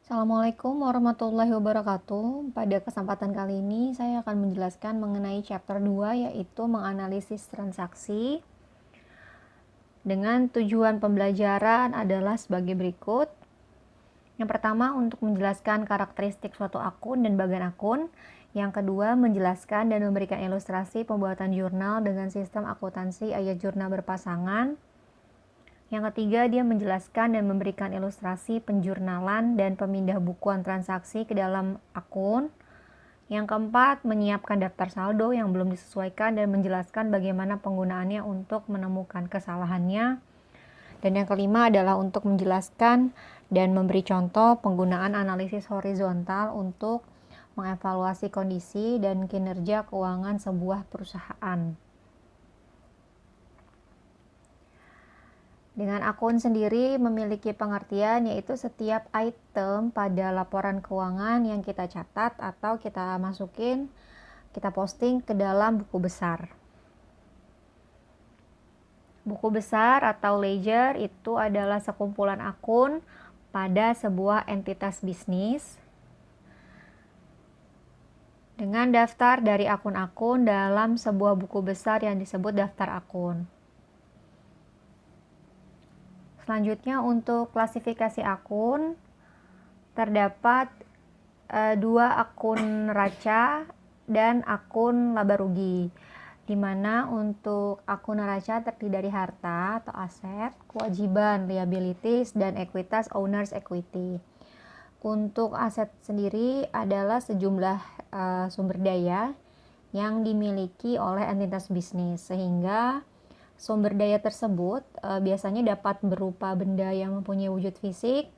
Assalamualaikum warahmatullahi wabarakatuh. Pada kesempatan kali ini saya akan menjelaskan mengenai chapter 2, yaitu menganalisis transaksi. Dengan tujuan pembelajaran adalah sebagai berikut. Yang pertama, untuk menjelaskan karakteristik suatu akun dan bagian akun. Yang kedua, menjelaskan dan memberikan ilustrasi pembuatan jurnal dengan sistem akuntansi ayat jurnal berpasangan. Yang ketiga, dia menjelaskan dan memberikan ilustrasi penjurnalan dan pemindah bukuan transaksi ke dalam akun. Yang keempat, menyiapkan daftar saldo yang belum disesuaikan dan menjelaskan bagaimana penggunaannya untuk menemukan kesalahannya. Dan yang kelima adalah untuk menjelaskan dan memberi contoh penggunaan analisis horizontal untuk mengevaluasi kondisi dan kinerja keuangan sebuah perusahaan. Dengan akun sendiri memiliki pengertian yaitu setiap item pada laporan keuangan yang kita catat atau kita masukin, kita posting ke dalam buku besar. Buku besar atau ledger itu adalah sekumpulan akun pada sebuah entitas bisnis dengan daftar dari akun-akun dalam sebuah buku besar yang disebut daftar akun. Selanjutnya, untuk klasifikasi akun terdapat dua akun raca dan akun laba rugi, di mana untuk akun raca terdiri dari harta atau aset, kewajiban, liabilities, dan ekuitas owner's equity. Untuk aset sendiri adalah sejumlah sumber daya yang dimiliki oleh entitas bisnis, sehingga sumber daya tersebut biasanya dapat berupa benda yang mempunyai wujud fisik,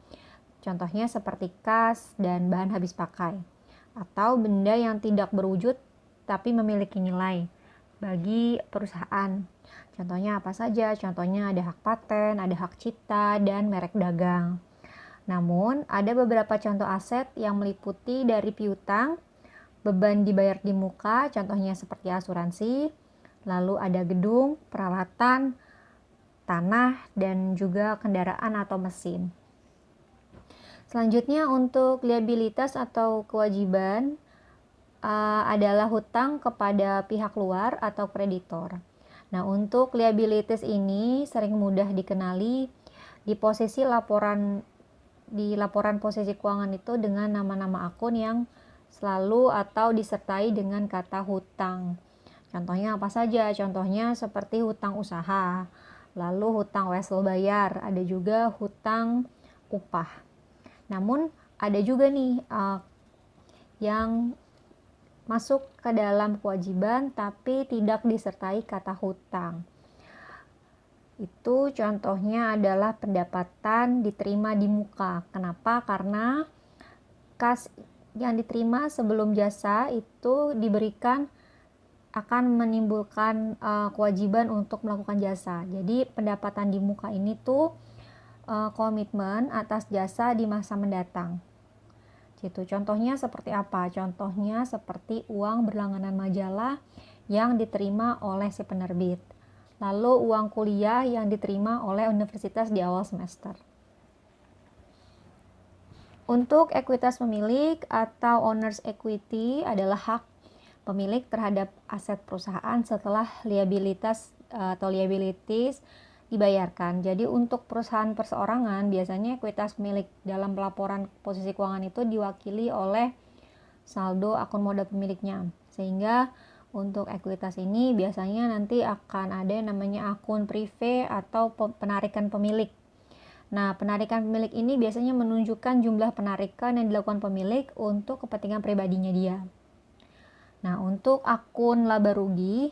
contohnya seperti kas dan bahan habis pakai, atau benda yang tidak berwujud tapi memiliki nilai bagi perusahaan. Contohnya apa saja? Contohnya ada hak paten, ada hak cipta, dan merek dagang. Namun, ada beberapa contoh aset yang meliputi dari piutang, beban dibayar di muka, contohnya seperti asuransi, lalu ada gedung, peralatan, tanah, dan juga kendaraan atau mesin. Selanjutnya, untuk liabilitas atau kewajiban adalah hutang kepada pihak luar atau kreditor. Nah, untuk liabilities ini sering mudah dikenali di laporan posisi keuangan itu dengan nama-nama akun yang selalu atau disertai dengan kata hutang. Contohnya apa saja? Contohnya seperti hutang usaha, lalu hutang wesel bayar, ada juga hutang upah. Namun ada juga nih yang masuk ke dalam kewajiban tapi tidak disertai kata hutang. Itu contohnya adalah pendapatan diterima di muka. Kenapa? Karena kas yang diterima sebelum jasa itu diberikan akan menimbulkan kewajiban untuk melakukan jasa. Jadi pendapatan di muka ini tuh komitmen atas jasa di masa mendatang. Gitu. Contohnya seperti apa? Contohnya seperti uang berlangganan majalah yang diterima oleh si penerbit. Lalu uang kuliah yang diterima oleh universitas di awal semester. Untuk ekuitas pemilik atau owner's equity adalah hak pemilik terhadap aset perusahaan setelah liabilities dibayarkan. Jadi untuk perusahaan perseorangan biasanya ekuitas pemilik dalam pelaporan posisi keuangan itu diwakili oleh saldo akun modal pemiliknya. Sehingga untuk ekuitas ini biasanya nanti akan ada yang namanya akun prive atau penarikan pemilik. Nah, penarikan pemilik ini biasanya menunjukkan jumlah penarikan yang dilakukan pemilik untuk kepentingan pribadinya dia. Nah, untuk akun laba rugi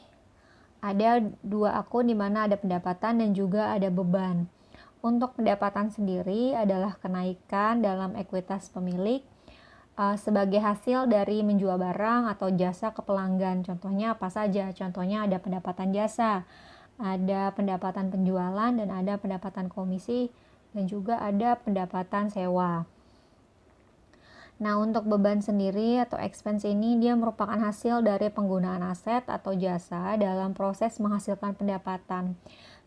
ada dua akun di mana ada pendapatan dan juga ada beban. Untuk pendapatan sendiri adalah kenaikan dalam ekuitas pemilik sebagai hasil dari menjual barang atau jasa ke pelanggan. Contohnya apa saja? Contohnya ada pendapatan jasa, ada pendapatan penjualan, dan ada pendapatan komisi, dan juga ada pendapatan sewa. Nah, untuk beban sendiri atau expense ini dia merupakan hasil dari penggunaan aset atau jasa dalam proses menghasilkan pendapatan.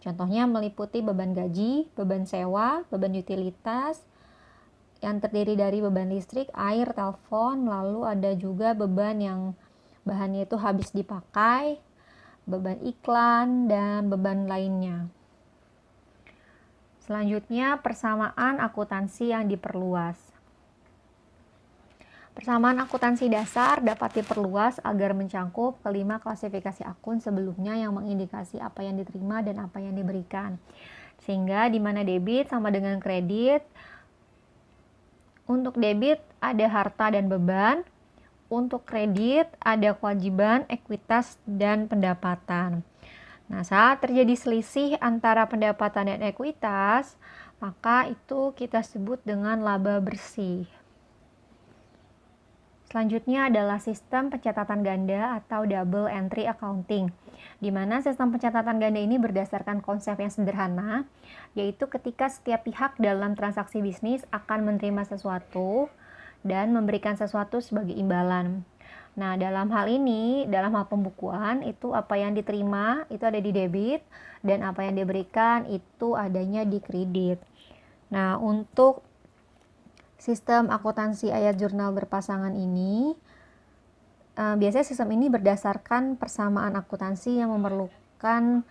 Contohnya meliputi beban gaji, beban sewa, beban utilitas, yang terdiri dari beban listrik, air, telepon, lalu ada juga beban yang bahannya itu habis dipakai, beban iklan, dan beban lainnya. Selanjutnya, persamaan akuntansi yang diperluas. Persamaan akuntansi dasar dapat diperluas agar mencangkup kelima klasifikasi akun sebelumnya yang mengindikasi apa yang diterima dan apa yang diberikan. Sehingga di mana debit sama dengan kredit. Untuk debit ada harta dan beban. Untuk kredit ada kewajiban, ekuitas, dan pendapatan. Nah, saat terjadi selisih antara pendapatan dan ekuitas, maka itu kita sebut dengan laba bersih. Selanjutnya adalah sistem pencatatan ganda atau double entry accounting, di mana sistem pencatatan ganda ini berdasarkan konsep yang sederhana, yaitu ketika setiap pihak dalam transaksi bisnis akan menerima sesuatu dan memberikan sesuatu sebagai imbalan. Nah, dalam hal ini, dalam hal pembukuan, itu apa yang diterima itu ada di debit, dan apa yang diberikan itu adanya di kredit. Nah, untuk sistem akuntansi ayat jurnal berpasangan ini, biasanya sistem ini berdasarkan persamaan akuntansi yang memerlukan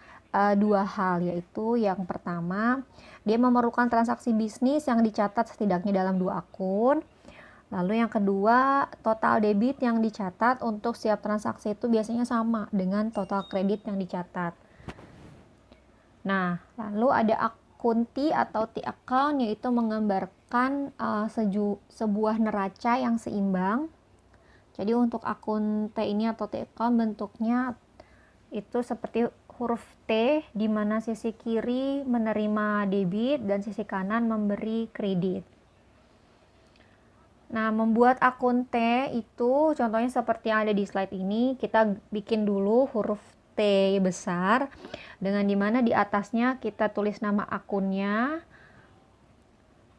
dua hal, yaitu yang pertama, dia memerlukan transaksi bisnis yang dicatat setidaknya dalam dua akun. Lalu yang kedua, total debit yang dicatat untuk setiap transaksi itu biasanya sama dengan total kredit yang dicatat. Nah, lalu ada akun T atau T account, yaitu menggambarkan sebuah neraca yang seimbang. Jadi untuk akun T ini atau T account bentuknya itu seperti huruf T, di mana sisi kiri menerima debit dan sisi kanan memberi kredit. Nah, membuat akun T itu contohnya seperti yang ada di slide ini, kita bikin dulu huruf T besar, dengan dimana di atasnya kita tulis nama akunnya,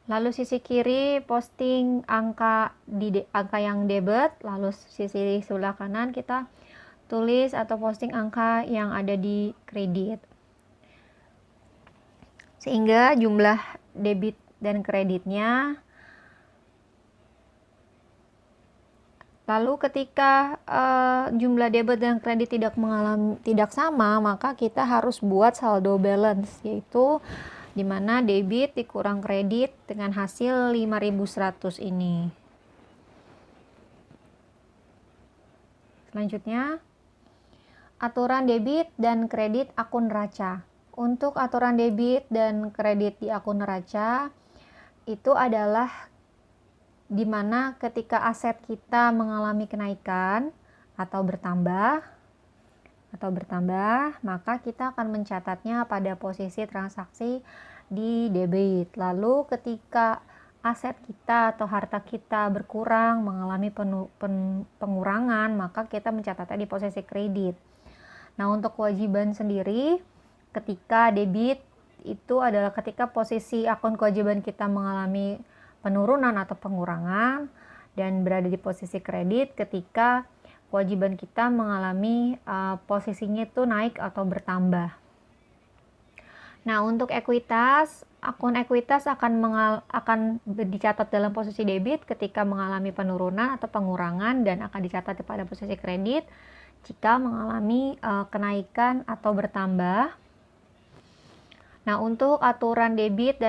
lalu sisi kiri posting angka angka yang debit, lalu sisi sebelah kanan kita tulis atau posting angka yang ada di kredit, sehingga jumlah debit dan kreditnya. Lalu ketika jumlah debit dan kredit tidak sama, maka kita harus buat saldo balance, yaitu di mana debit dikurang kredit dengan hasil 5.100 ini. Selanjutnya, aturan debit dan kredit akun neraca. Untuk aturan debit dan kredit di akun neraca itu adalah di mana ketika aset kita mengalami kenaikan atau bertambah, maka kita akan mencatatnya pada posisi transaksi di debit. Lalu ketika aset kita atau harta kita berkurang, mengalami pengurangan, maka kita mencatatnya di posisi kredit. Nah, untuk kewajiban sendiri, ketika debit itu adalah ketika posisi akun kewajiban kita mengalami penurunan atau pengurangan, dan berada di posisi kredit ketika kewajiban kita mengalami posisinya itu naik atau bertambah. Nah, untuk ekuitas, akun ekuitas akan dicatat dalam posisi debit ketika mengalami penurunan atau pengurangan, dan akan dicatat pada posisi kredit jika mengalami kenaikan atau bertambah. Nah, untuk aturan debit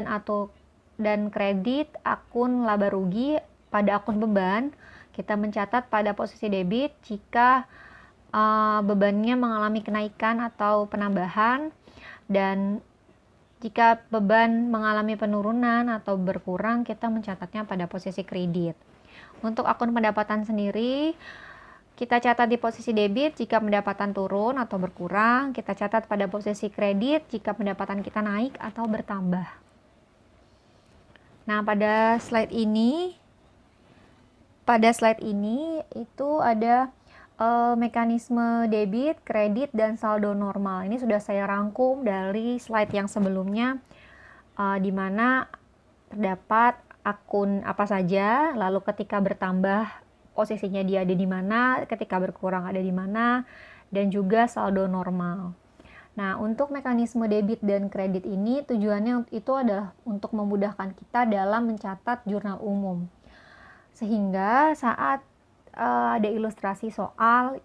dan kredit akun laba rugi pada akun beban, kita mencatat pada posisi debit jika bebannya mengalami kenaikan atau penambahan, dan jika beban mengalami penurunan atau berkurang, kita mencatatnya pada posisi kredit. Untuk akun pendapatan sendiri, kita catat di posisi debit jika pendapatan turun atau berkurang, kita catat pada posisi kredit jika pendapatan kita naik atau bertambah. Nah, pada slide ini itu ada mekanisme debit, kredit, dan saldo normal. Ini sudah saya rangkum dari slide yang sebelumnya, di mana terdapat akun apa saja, lalu ketika bertambah posisinya dia ada di mana, ketika berkurang ada di mana, dan juga saldo normal. Nah, untuk mekanisme debit dan kredit ini tujuannya itu adalah untuk memudahkan kita dalam mencatat jurnal umum. Sehingga saat ada ilustrasi soal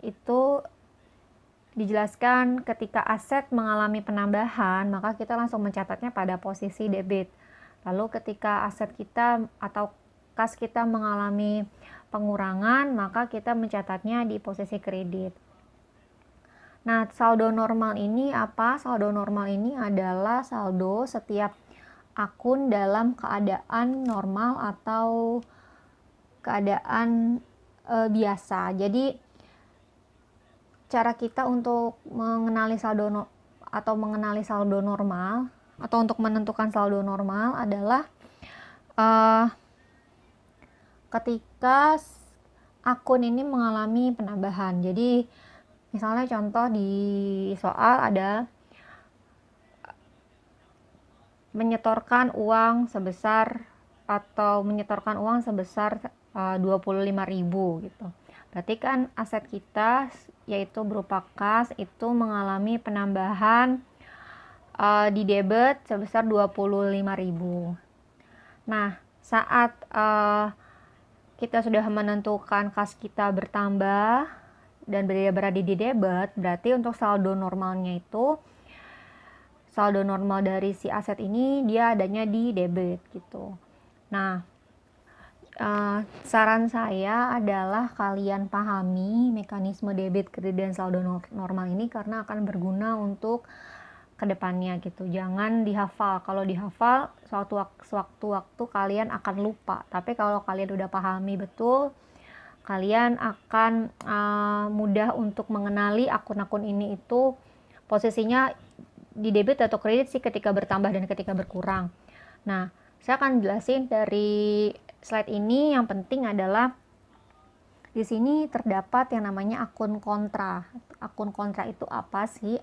itu dijelaskan ketika aset mengalami penambahan, maka kita langsung mencatatnya pada posisi debit. Lalu ketika aset kita atau kas kita mengalami pengurangan, maka kita mencatatnya di posisi kredit. Nah, saldo normal ini apa? Saldo normal ini adalah saldo setiap akun dalam keadaan normal atau keadaan biasa. Jadi cara kita untuk mengenali saldo normal atau untuk menentukan saldo normal adalah ketika akun ini mengalami penambahan. Jadi misalnya contoh di soal ada menyetorkan uang sebesar 25.000 gitu. Berarti kan aset kita yaitu berupa kas itu mengalami penambahan di debit sebesar 25.000. Nah, saat kita sudah menentukan kas kita bertambah dan berada di debit, berarti untuk saldo normalnya itu saldo normal dari si aset ini dia adanya di debit gitu. Nah, saran saya adalah kalian pahami mekanisme debit, kredit, dan saldo normal ini karena akan berguna untuk kedepannya gitu. Jangan dihafal. Kalau dihafal, sewaktu-waktu kalian akan lupa. Tapi kalau kalian udah pahami betul, kalian akan mudah untuk mengenali akun-akun ini itu posisinya di debit atau kredit sih ketika bertambah dan ketika berkurang. Nah, saya akan jelasin dari slide ini. Yang penting adalah di sini terdapat yang namanya akun kontra. Akun kontra itu apa sih?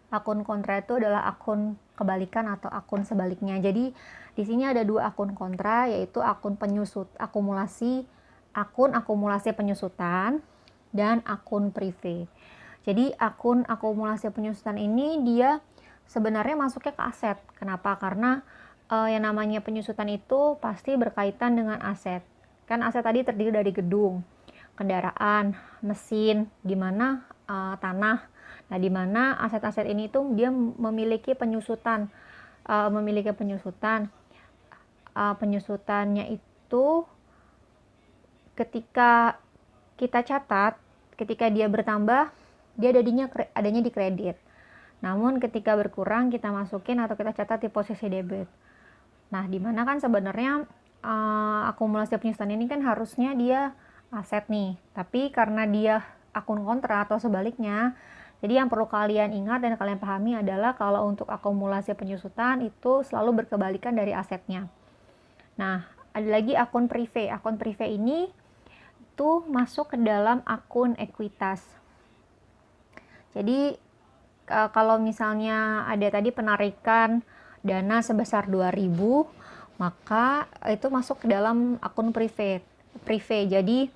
Akun kontra itu adalah akun kebalikan atau akun sebaliknya. Jadi di sini ada dua akun kontra, yaitu akun akumulasi penyusutan dan akun privé. Jadi akun akumulasi penyusutan ini dia sebenarnya masuknya ke aset. Kenapa? Karena yang namanya penyusutan itu pasti berkaitan dengan aset. Kan aset tadi terdiri dari gedung, kendaraan, mesin, di mana tanah. Nah, di mana aset-aset ini tuh dia memiliki penyusutan. Penyusutannya itu ketika kita catat, ketika dia bertambah, dia adanya di kredit. Namun ketika berkurang kita masukin atau kita catat di posisi debit. Nah, dimana kan sebenarnya akumulasi penyusutan ini kan harusnya dia aset nih. Tapi karena dia akun kontra atau sebaliknya, jadi yang perlu kalian ingat dan kalian pahami adalah kalau untuk akumulasi penyusutan itu selalu berkebalikan dari asetnya. Nah, ada lagi akun privé. Akun privé ini itu masuk ke dalam akun ekuitas. Jadi kalau misalnya ada tadi penarikan dana sebesar 2.000, maka itu masuk ke dalam akun privé. Jadi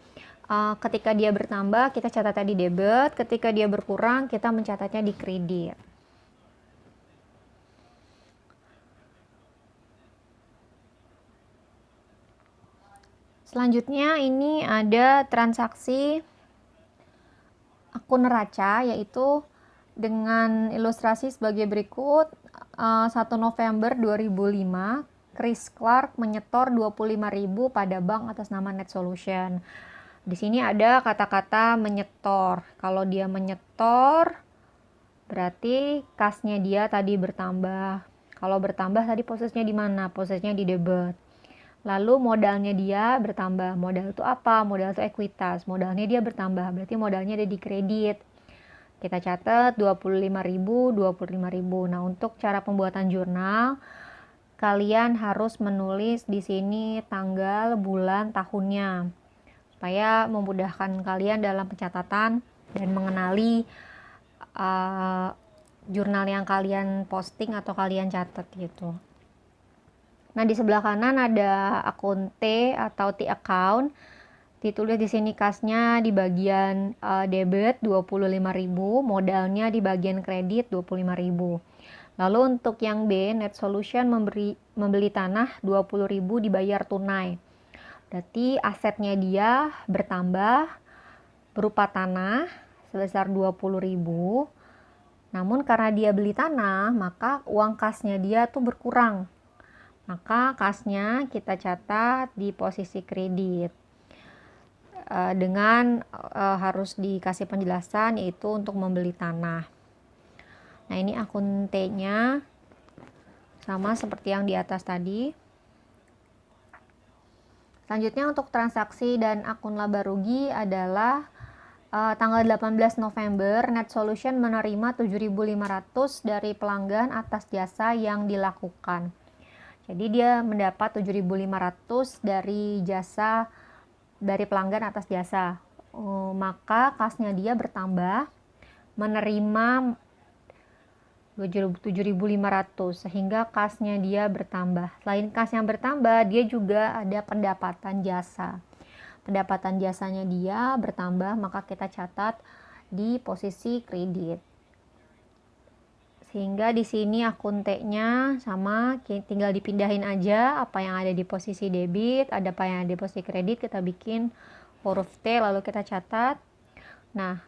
ketika dia bertambah kita catat di debit, ketika dia berkurang kita mencatatnya di kredit. Selanjutnya ini ada transaksi akun neraca, yaitu dengan ilustrasi sebagai berikut. 1 November 2005, Chris Clark menyetor 25.000 pada bank atas nama Net Solution. Di sini ada kata-kata menyetor. Kalau dia menyetor, berarti kasnya dia tadi bertambah. Kalau bertambah tadi posisinya di mana? Posisinya di debit. Lalu modalnya dia bertambah. Modal itu apa? Modal itu ekuitas. Modalnya dia bertambah. Berarti modalnya ada di kredit. Kita catat 25.000, 25.000. Nah, untuk cara pembuatan jurnal, kalian harus menulis di sini tanggal, bulan, tahunnya. Supaya memudahkan kalian dalam pencatatan dan mengenali jurnal yang kalian posting atau kalian catat gitu. Nah, di sebelah kanan ada akun T atau T account. Ditulis di sini kasnya di bagian debit 25.000, modalnya di bagian kredit 25.000. Lalu untuk yang B, Net Solution membeli tanah 20.000 dibayar tunai. Berarti asetnya dia bertambah berupa tanah sebesar 20.000. Namun karena dia beli tanah, maka uang kasnya dia tuh berkurang. Maka kasnya kita catat di posisi kredit. Dengan harus dikasih penjelasan yaitu untuk membeli tanah. Nah, ini akun T-nya sama seperti yang di atas tadi. Selanjutnya untuk transaksi dan akun laba rugi adalah tanggal 18 November Net Solution menerima 7.500 dari pelanggan atas jasa yang dilakukan. Jadi dia mendapat 7.500 dari jasa dari pelanggan atas jasa. Maka kasnya dia bertambah menerima 7.500 sehingga kasnya dia bertambah. Selain kas yang bertambah, dia juga ada pendapatan jasa. Pendapatan jasanya dia bertambah, maka kita catat di posisi kredit. Sehingga di sini akun T-nya sama, tinggal dipindahin aja apa yang ada di posisi debit, ada apa yang ada di posisi kredit, kita bikin huruf T lalu kita catat. Nah,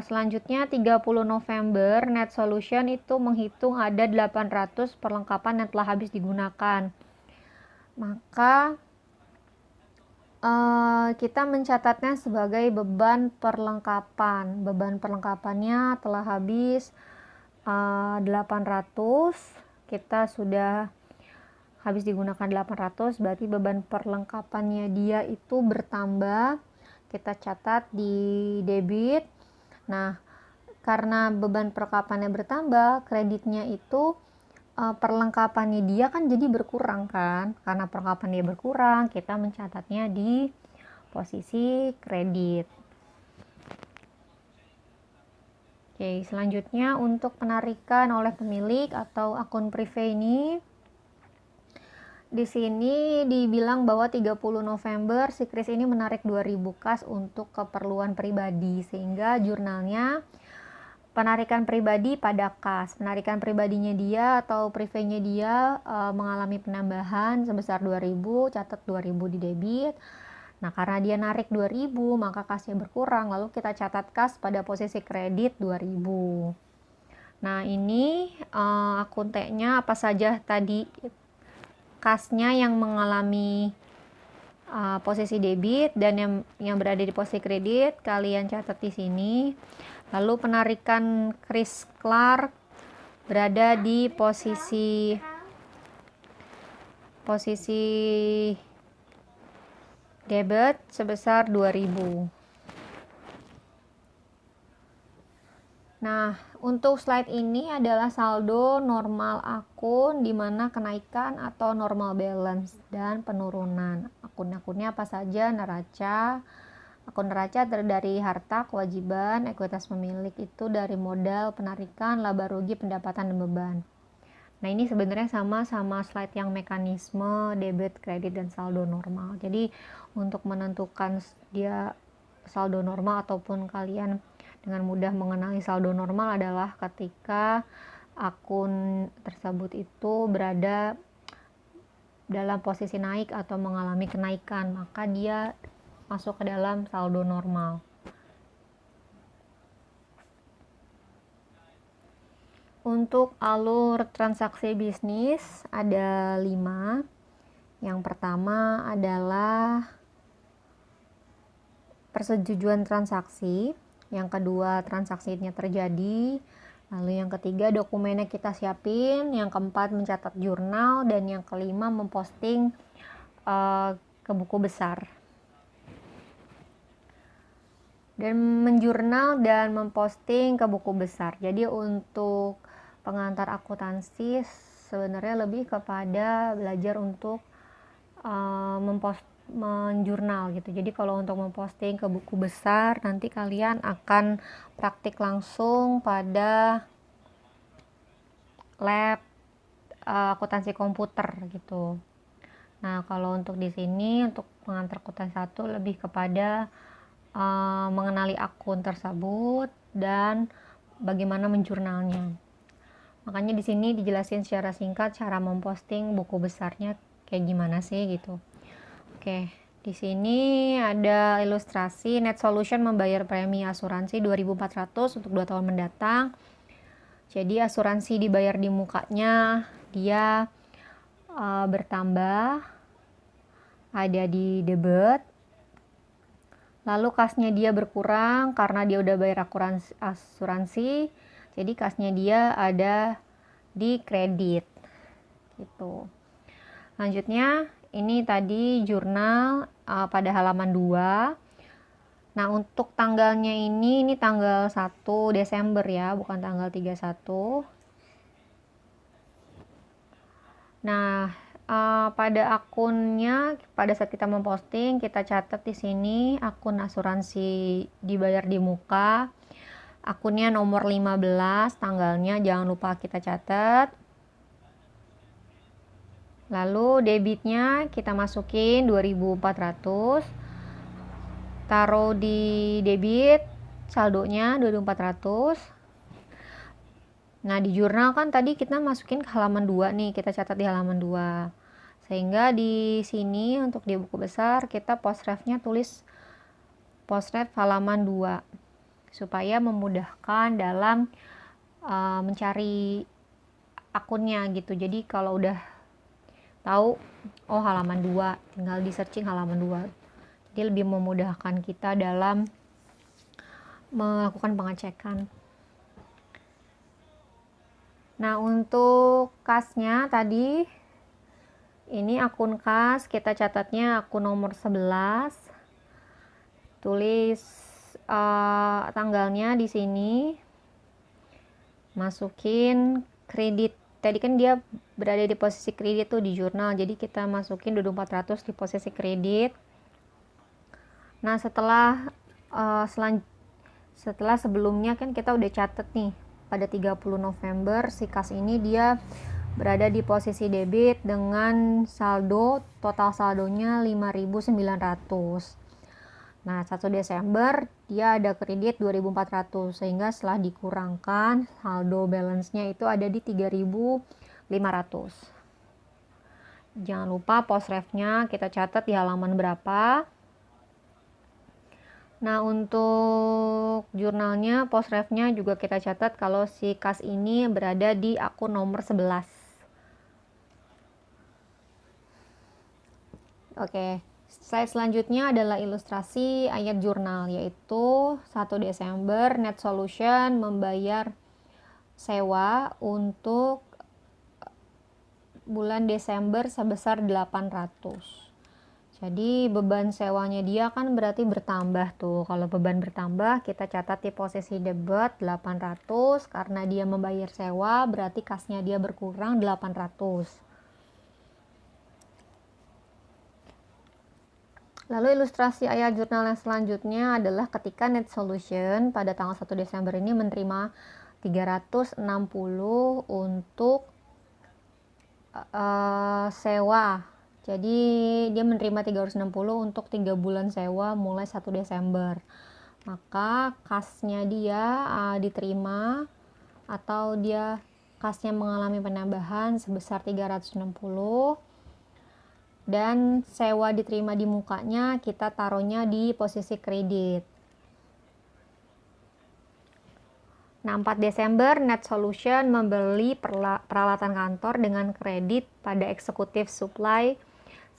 selanjutnya 30 November Net Solution itu menghitung ada 800 perlengkapan yang telah habis digunakan. Maka kita mencatatnya sebagai beban perlengkapan. Beban perlengkapannya telah habis 800, kita sudah habis digunakan 800, berarti beban perlengkapannya dia itu bertambah, kita catat di debit. Nah, karena beban perlengkapannya bertambah, kreditnya itu perlengkapannya dia kan jadi berkurang kan, karena perlengkapan dia berkurang, kita mencatatnya di posisi kredit. Oke, selanjutnya untuk penarikan oleh pemilik atau akun privé ini, di sini dibilang bahwa 30 November si Kris ini menarik 2.000 kas untuk keperluan pribadi, sehingga jurnalnya penarikan pribadi pada kas. Penarikan pribadinya dia atau privénya dia mengalami penambahan sebesar 2.000, catat 2.000 di debit. Nah, karena dia narik 2.000, maka kasnya berkurang, lalu kita catat kas pada posisi kredit 2.000. Nah, ini akun T-nya apa saja tadi kasnya yang mengalami posisi debit dan yang berada di posisi kredit, kalian catat di sini. Lalu penarikan Chris Clark berada di posisi debit sebesar 2.000. Nah, untuk slide ini adalah saldo normal akun di mana kenaikan atau normal balance dan penurunan. Akun-akunnya apa saja? Neraca. Akun neraca dari harta, kewajiban, ekuitas pemilik itu dari modal, penarikan, laba rugi, pendapatan dan beban. Nah, ini sebenarnya sama slide yang mekanisme debit, kredit, dan saldo normal. Jadi untuk menentukan dia saldo normal ataupun kalian dengan mudah mengenali saldo normal adalah ketika akun tersebut itu berada dalam posisi naik atau mengalami kenaikan, maka dia masuk ke dalam saldo normal. Untuk alur transaksi bisnis ada 5. Yang pertama adalah persetujuan transaksi, yang kedua transaksinya terjadi, lalu yang ketiga dokumennya kita siapin, yang keempat mencatat jurnal, dan yang kelima memposting ke buku besar. Dan menjurnal dan memposting ke buku besar. Jadi untuk pengantar akuntansi sebenarnya lebih kepada belajar untuk menjurnal gitu. Jadi kalau untuk memposting ke buku besar, nanti kalian akan praktik langsung pada lab akuntansi komputer gitu. Nah, kalau untuk di sini untuk pengantar kuota 1 lebih kepada mengenali akun tersebut dan bagaimana menjurnalnya. Makanya di sini dijelasin secara singkat cara memposting buku besarnya kayak gimana sih gitu. Oke, di sini ada ilustrasi Net Solution membayar premi asuransi 2.400 untuk 2 tahun mendatang. Jadi asuransi dibayar di mukanya dia bertambah, ada di debit. Lalu kasnya dia berkurang karena dia udah bayar asuransi. Jadi kasnya dia ada di kredit. Gitu. Lanjutnya ini tadi jurnal pada halaman 2. Nah, untuk tanggalnya ini tanggal 1 Desember ya, bukan tanggal 31. Nah, pada akunnya pada saat kita memposting kita catat di sini akun asuransi dibayar di muka. Akunnya nomor 15, tanggalnya jangan lupa kita catat. Lalu debitnya kita masukin 2.400. Taruh di debit, saldonya 2.400. Nah, di jurnal kan tadi kita masukin ke halaman 2 nih, kita catat di halaman 2. Sehingga di sini untuk di buku besar kita postrefnya tulis postref halaman 2 supaya memudahkan dalam mencari akunnya gitu. Jadi kalau udah tahu oh halaman 2, tinggal di searching halaman 2. Jadi lebih memudahkan kita dalam melakukan pengecekan. Nah, untuk kasnya tadi ini akun kas, kita catatnya akun nomor 11. Tulis tanggalnya di sini. Masukin kredit. Tadi kan dia berada di posisi kredit tuh di jurnal. Jadi kita masukin 2.400 di posisi kredit. Nah, setelah sebelumnya kan kita udah catat nih pada 30 November si kas ini dia berada di posisi debit dengan saldo total saldonya 5.900. Nah, 1 Desember dia ada kredit 2.400 sehingga setelah dikurangkan saldo balance-nya itu ada di 3.500. Jangan lupa postrefnya kita catat di halaman berapa. Nah, untuk jurnalnya, postrefnya juga kita catat kalau si kas ini berada di akun nomor 11. Oke, slide selanjutnya adalah ilustrasi ayat jurnal, yaitu 1 Desember Net Solution membayar sewa untuk bulan Desember sebesar 800. Jadi beban sewanya dia kan berarti bertambah tuh. Kalau beban bertambah kita catat di posisi debit 800 karena dia membayar sewa berarti kasnya dia berkurang 800. Lalu ilustrasi ayat jurnal yang selanjutnya adalah ketika Net Solution pada tanggal 1 Desember ini menerima 360 untuk sewa. Jadi dia menerima 360 untuk 3 bulan sewa mulai 1 Desember. Maka kasnya dia diterima atau dia kasnya mengalami penambahan sebesar 360 dan sewa diterima di mukanya kita taruhnya di posisi kredit. Nah, 4 Desember Net Solution membeli peralatan kantor dengan kredit pada eksekutif supply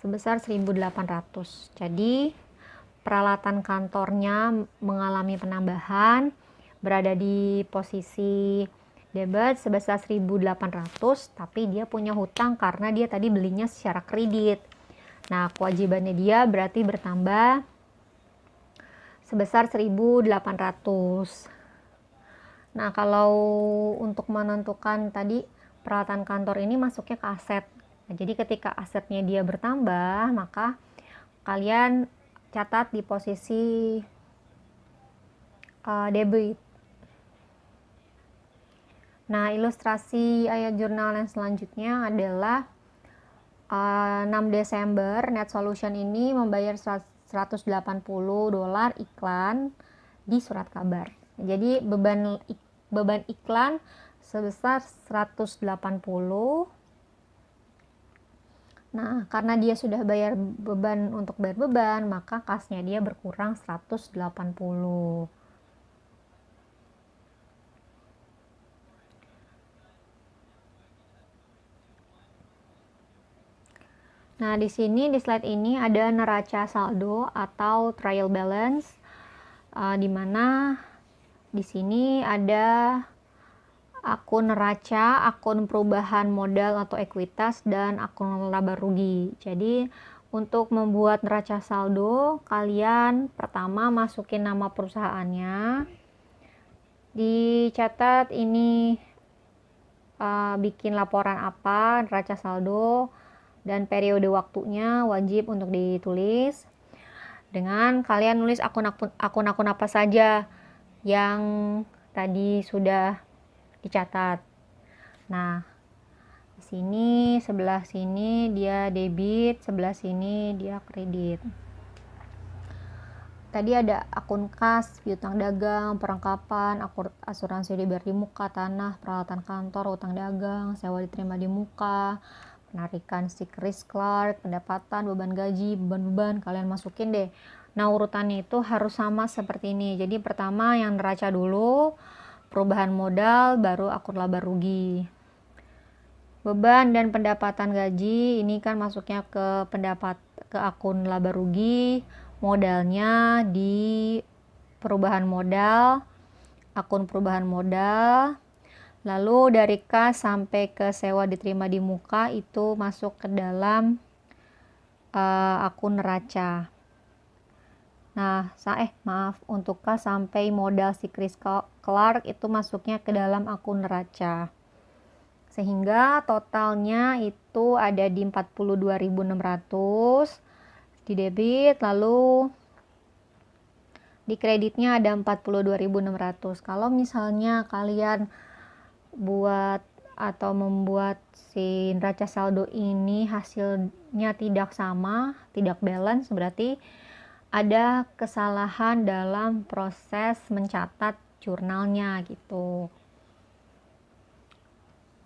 sebesar 1.800. Jadi peralatan kantornya mengalami penambahan berada di posisi debit sebesar 1.800 tapi dia punya hutang karena dia tadi belinya secara kredit. Nah, kewajibannya dia berarti bertambah sebesar 1.800. Nah, kalau untuk menentukan tadi peralatan kantor ini masuknya ke aset. Nah, jadi ketika asetnya dia bertambah, maka kalian catat di posisi debit. Nah, ilustrasi ayat jurnal yang selanjutnya adalah 6 Desember Net Solution ini membayar $180 iklan di surat kabar. Jadi beban iklan sebesar 180. Nah, karena dia sudah bayar beban untuk bayar beban, maka kasnya dia berkurang 180. Nah, di sini di slide ini ada neraca saldo atau trial balance, di mana di sini ada akun neraca, akun perubahan modal atau ekuitas, dan akun laba rugi. Jadi untuk membuat neraca saldo, kalian pertama masukin nama perusahaannya, dicatat ini bikin laporan apa, neraca saldo, dan periode waktunya wajib untuk ditulis. Dengan kalian nulis akun-akun apa saja yang tadi sudah dicatat. Nah, di sini sebelah sini dia debit, sebelah sini dia kredit. Tadi ada akun kas, piutang dagang, perlengkapan, asuransi dibayar di muka, tanah, peralatan kantor, utang dagang, sewa diterima di muka, penarikan si Chris Clark, pendapatan, beban gaji, beban-beban, kalian masukin deh. Nah, urutannya itu harus sama seperti ini. Jadi pertama yang neraca dulu, perubahan modal, baru akun laba rugi. Beban dan pendapatan gaji ini kan masuknya ke akun laba rugi, modalnya di perubahan modal, akun perubahan modal. Lalu dari kas sampai ke sewa diterima di muka itu masuk ke dalam akun neraca. Nah, untuk kas sampai modal si Chris Clark itu masuknya ke dalam akun neraca. Sehingga totalnya itu ada di 42.600 di debit, lalu di kreditnya ada 42.600. Kalau misalnya kalian buat atau membuat si neraca saldo ini hasilnya tidak sama, tidak balance, berarti ada kesalahan dalam proses mencatat jurnalnya gitu.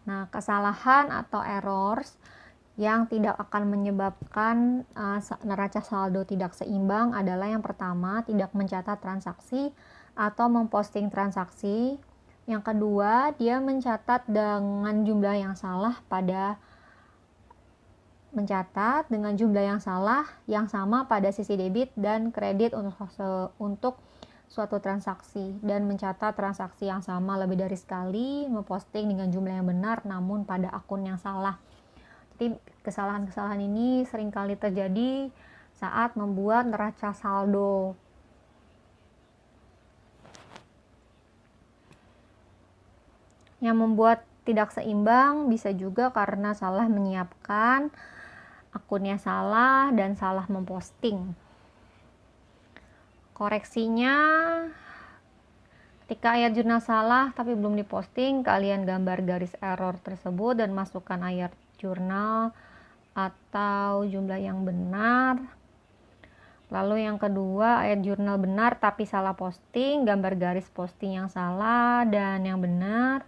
Nah, kesalahan atau errors yang tidak akan menyebabkan neraca saldo tidak seimbang adalah yang pertama, tidak mencatat transaksi atau memposting transaksi. Yang kedua, dia mencatat dengan jumlah yang salah mencatat dengan jumlah yang sama pada sisi debit dan kredit untuk suatu transaksi, dan mencatat transaksi yang sama lebih dari sekali, memposting dengan jumlah yang benar namun pada akun yang salah. Jadi kesalahan-kesalahan ini seringkali terjadi saat membuat neraca saldo. Yang membuat tidak seimbang bisa juga karena salah menyiapkan, akunnya salah, dan salah memposting. Koreksinya, ketika ayat jurnal salah tapi belum diposting, kalian gambar garis error tersebut dan masukkan ayat jurnal atau jumlah yang benar. Lalu yang kedua, ayat jurnal benar tapi salah posting, gambar garis posting yang salah dan yang benar.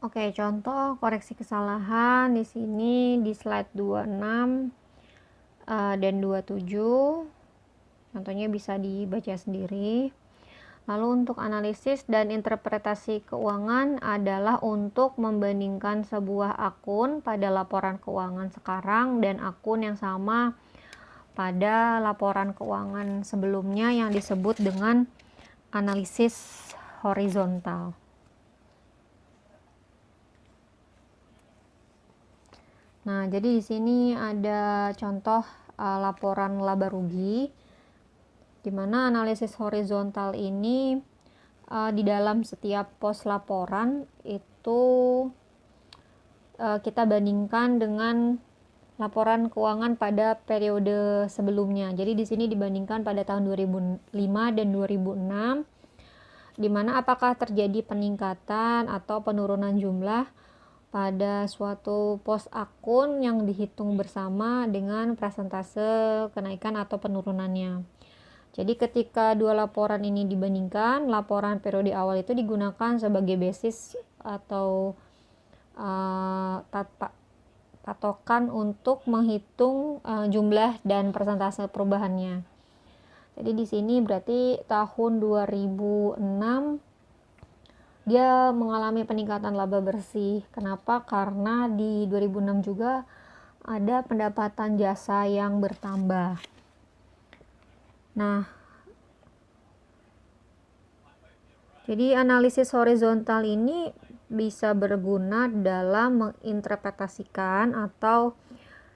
Oke, contoh koreksi kesalahan di sini di slide 26 dan 27. Contohnya bisa dibaca sendiri. Lalu untuk analisis dan interpretasi keuangan adalah untuk membandingkan sebuah akun pada laporan keuangan sekarang dan akun yang sama pada laporan keuangan sebelumnya yang disebut dengan analisis horizontal. Nah, jadi di sini ada contoh laporan laba rugi, di mana analisis horizontal ini di dalam setiap pos laporan itu kita bandingkan dengan laporan keuangan pada periode sebelumnya. Jadi di sini dibandingkan pada tahun 2005 dan 2006, di mana apakah terjadi peningkatan atau penurunan jumlah pada suatu pos akun yang dihitung bersama dengan persentase kenaikan atau penurunannya. Jadi ketika dua laporan ini dibandingkan, laporan periode awal itu digunakan sebagai basis atau patokan untuk menghitung jumlah dan persentase perubahannya. Jadi di sini berarti tahun 2006 dia mengalami peningkatan laba bersih. Kenapa? Karena di 2006 juga ada pendapatan jasa yang bertambah. Nah, jadi analisis horizontal ini bisa berguna dalam menginterpretasikan atau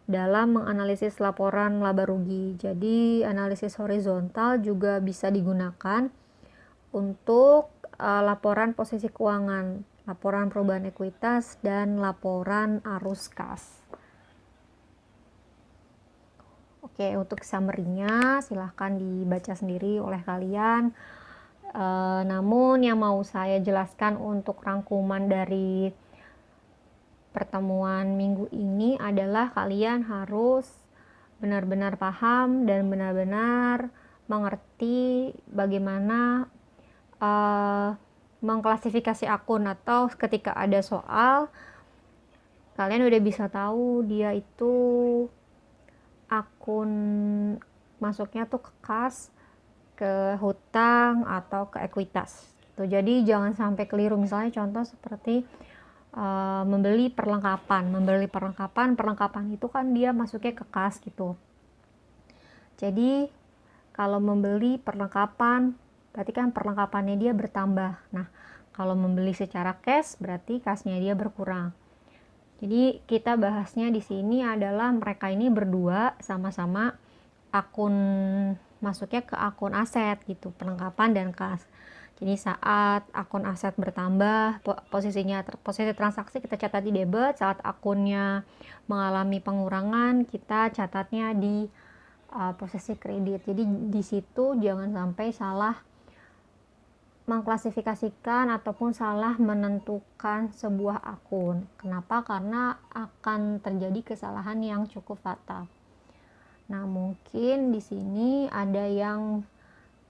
dalam menganalisis laporan laba rugi. Jadi analisis horizontal juga bisa digunakan untuk laporan posisi keuangan, laporan perubahan ekuitas, dan laporan arus kas. Oke, untuk summary-nya silahkan dibaca sendiri oleh kalian. Namun yang mau saya jelaskan untuk rangkuman dari pertemuan minggu ini adalah kalian harus benar-benar paham dan benar-benar mengerti bagaimana mengklasifikasi akun, atau ketika ada soal kalian udah bisa tahu dia itu akun masuknya tuh ke kas, ke hutang, atau ke ekuitas gitu. Jadi jangan sampai keliru. Misalnya contoh seperti membeli perlengkapan itu kan dia masuknya ke kas gitu. Jadi kalau membeli perlengkapan berarti kan perlengkapannya dia bertambah. Nah, kalau membeli secara cash berarti kasnya dia berkurang. Jadi kita bahasnya di sini adalah mereka ini berdua sama-sama akun masuknya ke akun aset gitu, perlengkapan dan kas. Jadi saat akun aset bertambah, posisi transaksi kita catat di debit. Saat akunnya mengalami pengurangan, kita catatnya di posisi kredit. Jadi di situ jangan sampai salah mengklasifikasikan ataupun salah menentukan sebuah akun. Kenapa? Karena akan terjadi kesalahan yang cukup fatal. Nah, mungkin di sini ada yang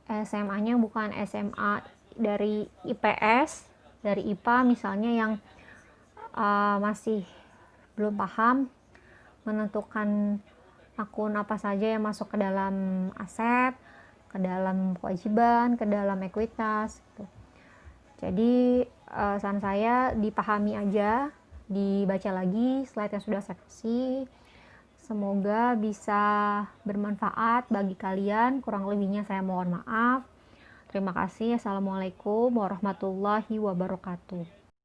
SMA-nya bukan SMA dari IPS, dari IPA misalnya, yang masih belum paham menentukan akun apa saja yang masuk ke dalam aset, ke dalam kewajiban, ke dalam ekuitas gitu. Jadi saran saya dipahami aja, dibaca lagi slide yang sudah saya kasih. Semoga bisa bermanfaat bagi kalian. Kurang lebihnya saya mohon maaf. Terima kasih. Assalamualaikum warahmatullahi wabarakatuh.